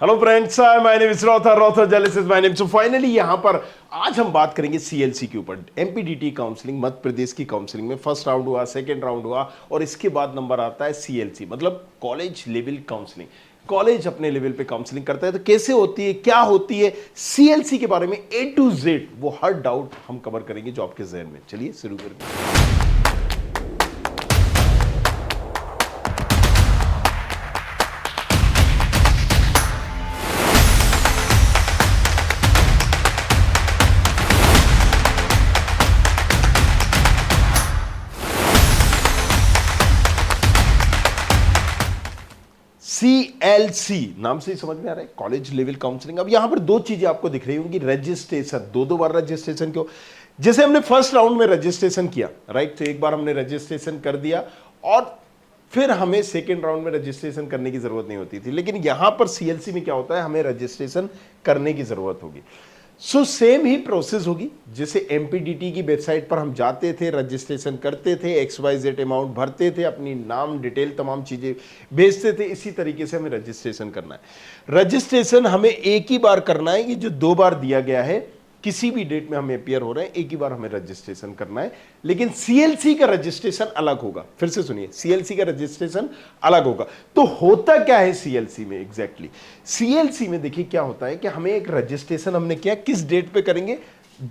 Hello friends, my name is Rather journalist is my name. So finally यहां पर आज हम बात करेंगे सीएलसी के ऊपर। एमपीडीटी काउंसलिंग मध्य प्रदेश की काउंसलिंग में फर्स्ट राउंड हुआ, सेकंड राउंड हुआ और इसके बाद नंबर आता है सीएलसी, मतलब कॉलेज लेवल काउंसलिंग। कॉलेज अपने लेवल पे काउंसलिंग करता है, तो कैसे होती है, क्या होती है, सीएलसी के बारे में ए टू जेड वो हर डाउट हम कवर करेंगे जो आपके जहन में। चलिए शुरू करेंगे। सीएलसी नाम से ही समझ में आ रहा है, कॉलेज लेवल काउंसलिंग। अब यहां पर दो चीजें आपको दिख रही होंगी। रजिस्ट्रेशन, दो बार रजिस्ट्रेशन क्यों? जैसे हमने फर्स्ट राउंड में रजिस्ट्रेशन किया, राइट, तो एक बार हमने रजिस्ट्रेशन कर दिया और फिर हमें सेकेंड राउंड में रजिस्ट्रेशन करने की जरूरत नहीं होती थी। लेकिन यहां पर सीएलसी में क्या होता है, हमें रजिस्ट्रेशन करने की जरूरत होगी। सो सेम ही प्रोसेस होगी। जैसे एमपीडीटी की वेबसाइट पर हम जाते थे, रजिस्ट्रेशन करते थे, XYZ अमाउंट भरते थे, अपनी नाम डिटेल तमाम चीजें भेजते थे, इसी तरीके से हमें रजिस्ट्रेशन करना है। रजिस्ट्रेशन हमें एक ही बार करना है, कि जो दो बार दिया गया है, किसी भी डेट में हमें अपियर हो रहे हैं, एक ही बार हमें रजिस्ट्रेशन करना है। लेकिन सीएलसी का रजिस्ट्रेशन अलग होगा। फिर से सुनिए, सीएलसी का रजिस्ट्रेशन अलग होगा। तो होता क्या है सीएलसी में एग्जैक्टली? सीएलसी में देखिए क्या होता है कि हमें एक रजिस्ट्रेशन हमने किया, किस डेट पे करेंगे?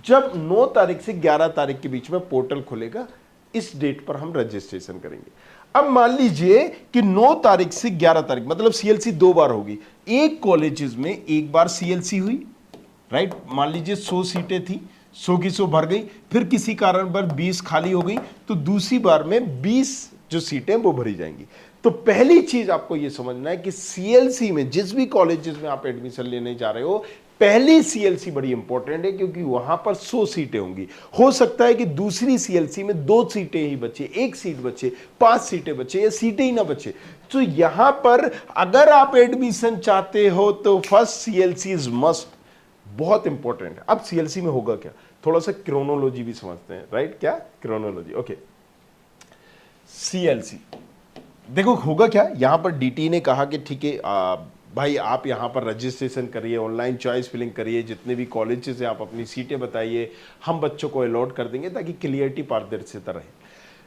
जब 9 तारीख से 11 तारीख के बीच में पोर्टल खुलेगा, इस डेट पर हम रजिस्ट्रेशन करेंगे। अब मान लीजिए कि 9 तारीख से 11 तारीख, मतलब सीएलसी दो बार होगी। एक कॉलेजेस में एक बार सीएलसी हुई, राइट, मान लीजिए 100 सीटें थी, 100 की 100 भर गई, फिर किसी कारण पर 20 खाली हो गई, तो दूसरी बार में 20 जो सीटें वो भरी जाएंगी। तो पहली चीज आपको यह समझना है कि सीएलसी में जिस भी कॉलेजेस में आप एडमिशन लेने जा रहे हो, पहली सीएलसी बड़ी इंपॉर्टेंट है, क्योंकि वहां पर 100 सीटें होंगी। हो सकता है कि दूसरी सीएलसी में 2 सीटें ही बचे, 1 सीट बचे, 5 सीटें बचे या सीटें ही ना बचे। तो यहां पर अगर आप एडमिशन चाहते हो तो फर्स्ट सीएलसी इज मस्ट, बहुत इंपॉर्टेंट है। अब सीएलसी में होगा क्या, थोड़ा सा क्रोनोलॉजी भी समझते हैं, राइट? क्या क्रोनोलॉजी? ओके, सीएलसी देखो होगा क्या। यहां पर डीटी ने कहा कि ठीक है भाई, आप यहां पर रजिस्ट्रेशन करिए, ऑनलाइन चॉइस फिलिंग करिए, जितने भी कॉलेजेस हैं आप अपनी सीटें बताइए, हम बच्चों को अलॉट कर देंगे ताकि क्लियरिटी पारदर्शिता रहे।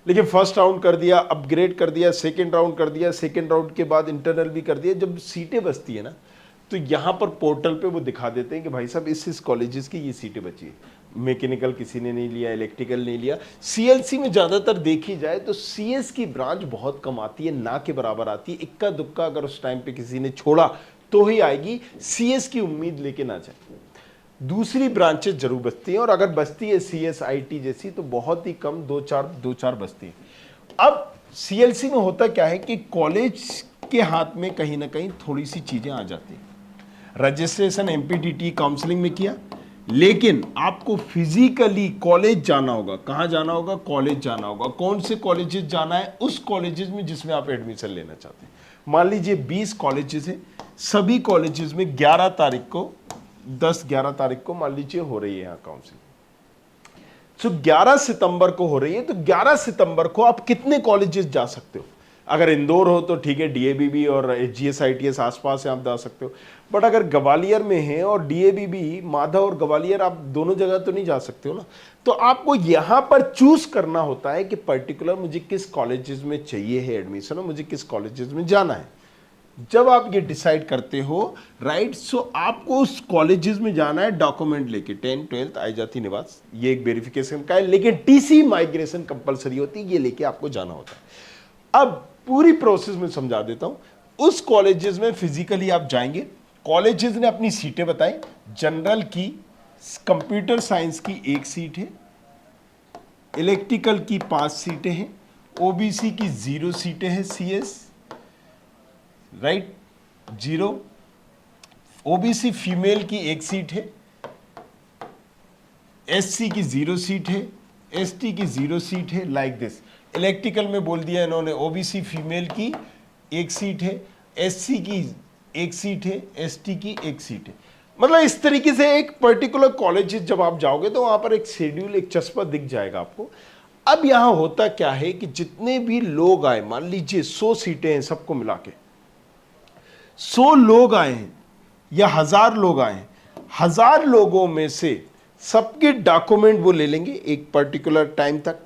लेकिन फर्स्ट राउंड कर दिया, अपग्रेड कर दिया, सेकेंड राउंड कर दिया, सेकेंड राउंड के बाद इंटरनल भी कर दिया। जब सीटें बचती है ना, तो यहां पर पोर्टल पे वो दिखा देते हैं कि भाई साहब इस कॉलेजेस की ये सीटें बची है। मैकेनिकल किसी ने नहीं लिया, इलेक्ट्रिकल नहीं लिया। सीएलसी में ज्यादातर देखी जाए तो सीएस की ब्रांच बहुत कम आती है, ना के बराबर आती है। इक्का दुक्का अगर उस टाइम पे किसी ने छोड़ा तो ही आएगी, सीएस की उम्मीद लेके ना जाए। दूसरी ब्रांचेस जरूर बचती हैं, और अगर बचती है सीएस आईटी जैसी तो बहुत ही कम, दो चार बचती है। अब सीएलसी में होता क्या है कि कॉलेज के हाथ में कहीं ना कहीं थोड़ी सी चीजें आ जाती हैं। रजिस्ट्रेशन एमपीडीटी काउंसलिंग में किया, लेकिन आपको फिजिकली कॉलेज जाना होगा। कहां जाना होगा? कॉलेज जाना होगा। कौन से कॉलेजेस जाना है? उस कॉलेजेस में जिसमें आप एडमिशन लेना चाहते हैं। मान लीजिए 20 कॉलेजेस हैं, सभी कॉलेजेस में 11 तारीख को, 10-11 तारीख को मान लीजिए हो रही है यहाँ काउंसलिंग। तो 11 सितंबर को हो रही है, तो 11 सितंबर को आप कितने कॉलेजेस जा सकते हो? अगर इंदौर हो तो ठीक है, डीएबीबी और HGS-ITS आसपास है, आप जा सकते हो। बट अगर ग्वालियर में है और डीएबीबी, माधा और ग्वालियर, आप दोनों जगह तो नहीं जा सकते हो ना। तो आपको यहां पर चूज करना होता है कि पर्टिकुलर मुझे किस कॉलेजेस में चाहिए है एडमिशन और मुझे किस कॉलेजेस में जाना है। जब आप ये डिसाइड करते हो, राइट, सो आपको उस कॉलेजेस में जाना है डॉक्यूमेंट लेके, 10th 12th आय जाति निवास, ये एक वेरिफिकेशन का है। लेकिन टीसी माइग्रेशन कंपलसरी होती है, ये लेके आपको जाना होता है। अब पूरी प्रोसेस में समझा देता हूं। उस कॉलेजेस में फिजिकली आप जाएंगे, कॉलेजेस ने अपनी सीटें बताई। जनरल की, कंप्यूटर साइंस की 1 सीट है, इलेक्ट्रिकल की 5 सीटें हैं, ओबीसी की 0 सीटें हैं, सीएस, राइट, 0। ओबीसी फीमेल की 1 सीट है, एससी की 0 सीट है, एसटी की 0 सीट है, लाइक दिस। इलेक्ट्रिकल में बोल दिया इन्होंने, ओबीसी फीमेल की 1 सीट है, एससी की 1 सीट है, एसटी की 1 सीट है। मतलब इस तरीके से एक पर्टिकुलर कॉलेज जब आप जाओगे तो वहां पर एक शेड्यूल, एक चस्पा दिख जाएगा आपको। अब यहां होता क्या है कि जितने भी लोग आए, मान लीजिए 100 सीटें हैं सबको मिला के, 100 लोग आए हैं, या 1000 लोग आए, 1000 लोगों में से सबके डॉक्यूमेंट वो ले लेंगे एक पर्टिकुलर टाइम तक।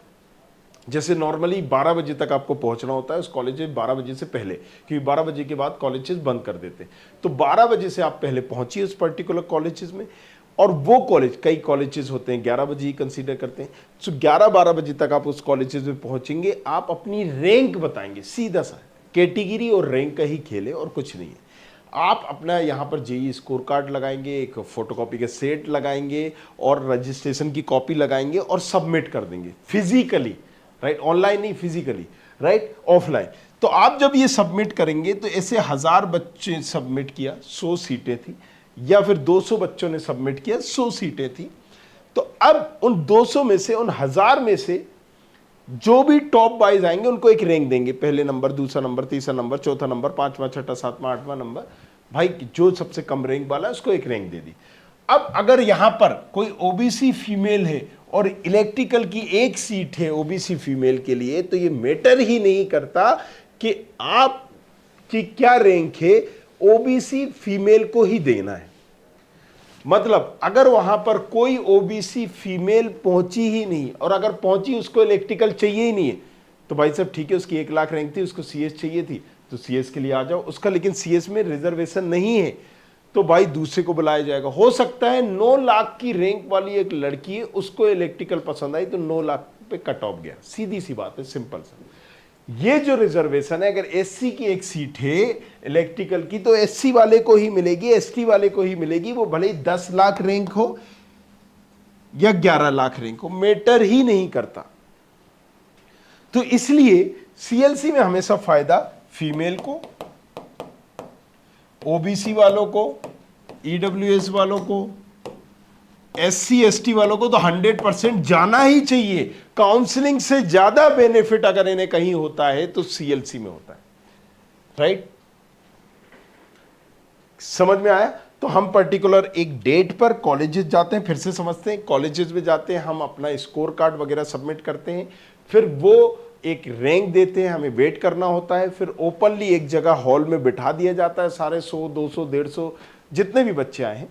जैसे नॉर्मली 12 बजे तक आपको पहुंचना होता है उस कॉलेज में, 12 बजे से पहले, क्योंकि 12 बजे के बाद कॉलेजेस बंद कर देते हैं। तो 12 बजे से आप पहले पहुंचिए उस पर्टिकुलर कॉलेजेस में, और वो कॉलेज, कई कॉलेजेस होते हैं 11 बजे ही कंसीडर करते हैं, तो 11-12 बजे तक आप उस कॉलेजेस में पहुंचेंगे। आप अपनी रैंक बताएंगे, सीधा सा कैटेगरी और रैंक का ही खेल है और कुछ नहीं है। आप अपना यहाँ पर जेईई स्कोर कार्ड लगाएंगे, एक फोटोकॉपी का सेट लगाएंगे और रजिस्ट्रेशन की कॉपी लगाएंगे और सबमिट कर देंगे फिजिकली, राइट, ऑनलाइन नहीं, फिजिकली, राइट, ऑफलाइन। तो आप जब ये सबमिट करेंगे तो ऐसे 1000 बच्चे सबमिट किया, 100 सीटें थी, या फिर 200 बच्चों ने सबमिट किया, 100 सीटें थी। तो अब उन 200 में से, उन 1000 में से जो भी टॉप वाइज आएंगे उनको एक रैंक देंगे, पहले नंबर, दूसरा नंबर, तीसरा नंबर, चौथा नंबर, पांचवा, छठा, सातवां, आठवां नंबर। भाई जो सबसे कम रैंक वाला है उसको एक रैंक दे दी। अब अगर यहां पर कोई ओबीसी फीमेल है और इलेक्ट्रिकल की एक सीट है ओबीसी फीमेल के लिए, तो ये मैटर ही नहीं करता कि आप की क्या रैंक है, ओबीसी फीमेल को ही देना है। मतलब अगर वहां पर कोई ओबीसी फीमेल पहुंची ही नहीं, और अगर पहुंची उसको इलेक्ट्रिकल चाहिए ही नहीं है, तो भाई साहब ठीक है, उसकी 1 लाख रैंक थी, उसको सीएस चाहिए थी, तो सीएस के लिए आ जाओ। उसका लेकिन सीएस में रिजर्वेशन नहीं है, तो भाई दूसरे को बुलाया जाएगा। हो सकता है 9 लाख की रैंक वाली एक लड़की है, उसको इलेक्ट्रिकल पसंद आई, तो 9 लाख पे कट ऑफ गया। सीधी सी बात है, सिंपल सा। ये जो रिजर्वेशन है, अगर एससी की एक सीट है इलेक्ट्रिकल की, तो एससी वाले को ही मिलेगी, एसटी वाले को ही मिलेगी, वो भले ही 10 लाख रैंक हो या 11 लाख रैंक हो, मैटर ही नहीं करता। तो इसलिए सीएलसी में हमेशा फायदा फीमेल को, ओबीसी वालों को, ईडब्ल्यूएस वालों को, एससी एसटी वालों को तो 100% जाना ही चाहिए। काउंसलिंग से ज्यादा बेनिफिट अगर इन्हें कहीं होता है तो सीएलसी में होता है, राइट। समझ में आया? तो हम पर्टिकुलर एक डेट पर कॉलेजेस जाते हैं, फिर से समझते हैं, कॉलेजेस में जाते हैं, हम अपना स्कोर कार्ड वगैरह सबमिट करते हैं, फिर वो एक रैंक देते हैं, हमें वेट करना होता है, फिर ओपनली एक जगह हॉल में बिठा दिया जाता है, सारे 100, 200, 150 जितने भी बच्चे आए हैं,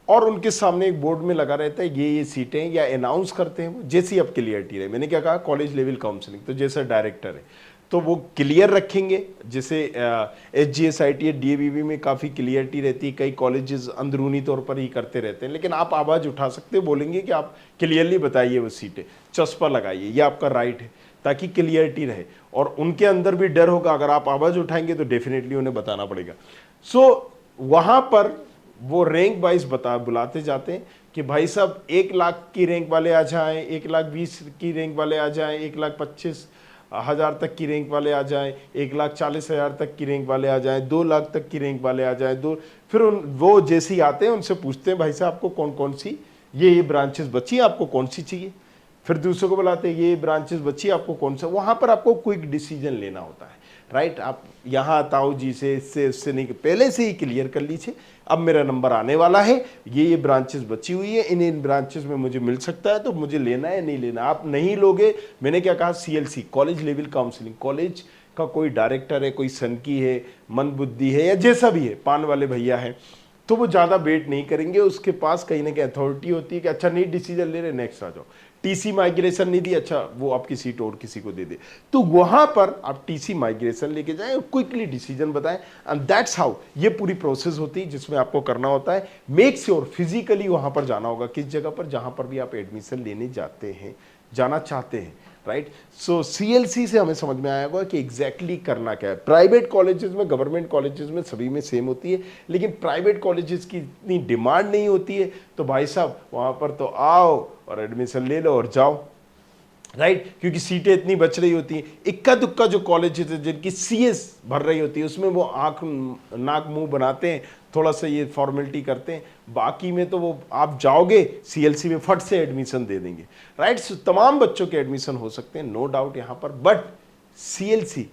और उनके सामने एक बोर्ड में लगा रहता है ये सीटें, या अनाउंस करते हैं वो, जैसी अब क्लियरिटी रहे। मैंने क्या कहा, कॉलेज लेवल काउंसलिंग, तो जैसा डायरेक्टर है तो वो क्लियर रखेंगे, जैसे HGSIT या DAVV में काफ़ी क्लियरिटी रहती है, कई कॉलेजेस अंदरूनी तौर पर ही करते रहते हैं, लेकिन आप आवाज़ उठा सकते हो, बोलेंगे कि आप क्लियरली बताइए वो सीटें, चस्पा लगाइए, ये आपका राइट है, ताकि क्लियरिटी रहे। और उनके अंदर भी डर होगा, अगर आप आवाज़ उठाएंगे तो डेफिनेटली उन्हें बताना पड़ेगा। सो वहाँ पर वो रैंक वाइज बुलाते जाते हैं कि भाई साहब 1 लाख की रैंक वाले आ जाएं, 1,20,000 की रैंक वाले आ जाएं, 1,25,000 तक की रैंक वाले आ जाएं, 1,40,000 तक की रैंक वाले आ जाएं, 2 लाख तक की रैंक वाले आ जाएं। फिर वो जैसे ही आते हैं उनसे पूछते हैं भाई साहब आपको कौन कौन सी ये ब्रांचेस बची, आपको कौन सी चाहिए। फिर दूसरों को बुलाते हैं ये ब्रांचेस बची, आपको कौन सा। वहां पर आपको क्विक डिसीजन लेना होता है, राइट। आप यहाँ ताऊ जी से इससे नहीं, पहले से ही क्लियर कर लीजिए अब मेरा नंबर आने वाला है, ये ब्रांचेस बची हुई है, इन ब्रांचेस में मुझे मिल सकता है, तो मुझे लेना है नहीं लेना। आप नहीं लोगे, मैंने क्या कहा, CLC college level counselling, college का कोई डायरेक्टर है, कोई सनकी है, मंदबुद्धि है, या जैसा भी है, पान वाले भैया है, तो वो ज़्यादा वेट नहीं करेंगे, उसके पास कहीं ना कहीं अथॉरिटी होती है कि अच्छा नहीं डिसीजन ले रहे, नेक्स्ट आ जाओ। टीसी माइग्रेशन नहीं दी, अच्छा वो आपकी सीट और किसी को दे दे, तो वहां पर आप टीसी माइग्रेशन लेके जाएं, क्विकली डिसीजन बताएं, एंड दैट्स हाउ ये पूरी प्रोसेस होती है जिसमें आपको करना होता है। मेक श्योर फिजिकली वहां पर जाना होगा, किस जगह पर, जहां पर भी आप एडमिशन लेने जाते हैं, जाना चाहते हैं, राइट। सो सीएलसी से हमें समझ में आया होगा कि एग्जैक्टली करना क्या है। प्राइवेट कॉलेजेस में, गवर्नमेंट कॉलेजेस में सभी में सेम होती है, लेकिन प्राइवेट कॉलेजेस की इतनी डिमांड नहीं होती है, तो भाई साहब वहां पर तो आओ और एडमिशन ले लो और जाओ, राइट। क्योंकि सीटें इतनी बच रही होती हैं। इक्का दुक्का जो कॉलेजेस है जिनकी सीएस भर रही होती है, उसमें वो आंख नाक मुंह बनाते हैं, थोड़ा सा ये फॉर्मेलिटी करते हैं, बाकी में तो वो आप जाओगे सीएलसी में फट से एडमिशन दे देंगे, राइट। तमाम बच्चों के एडमिशन हो सकते हैं, नो डाउट यहाँ पर, बट सीएलसी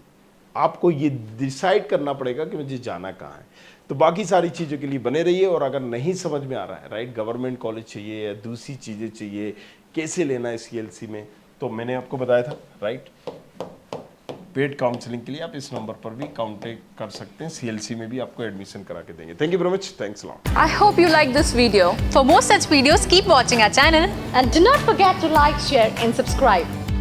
आपको ये डिसाइड करना पड़ेगा कि मुझे जाना कहाँ है। तो बाकी सारी चीज़ों के लिए बने रहिए, और अगर नहीं समझ में आ रहा है, राइट, गवर्नमेंट कॉलेज चाहिए या दूसरी चीज़ें चाहिए, कैसे लेना है सीएलसी में, तो मैंने आपको बताया था, राइट। पेड काउंसलिंग के लिए आप इस नंबर पर भी कांटेक्ट कर सकते हैं। CLC में भी आपको एडमिशन करा के देंगे। Thank you very much, thanks lot. I hope you like this video. For more such videos, keep watching our channel. And do not forget to like, share and subscribe.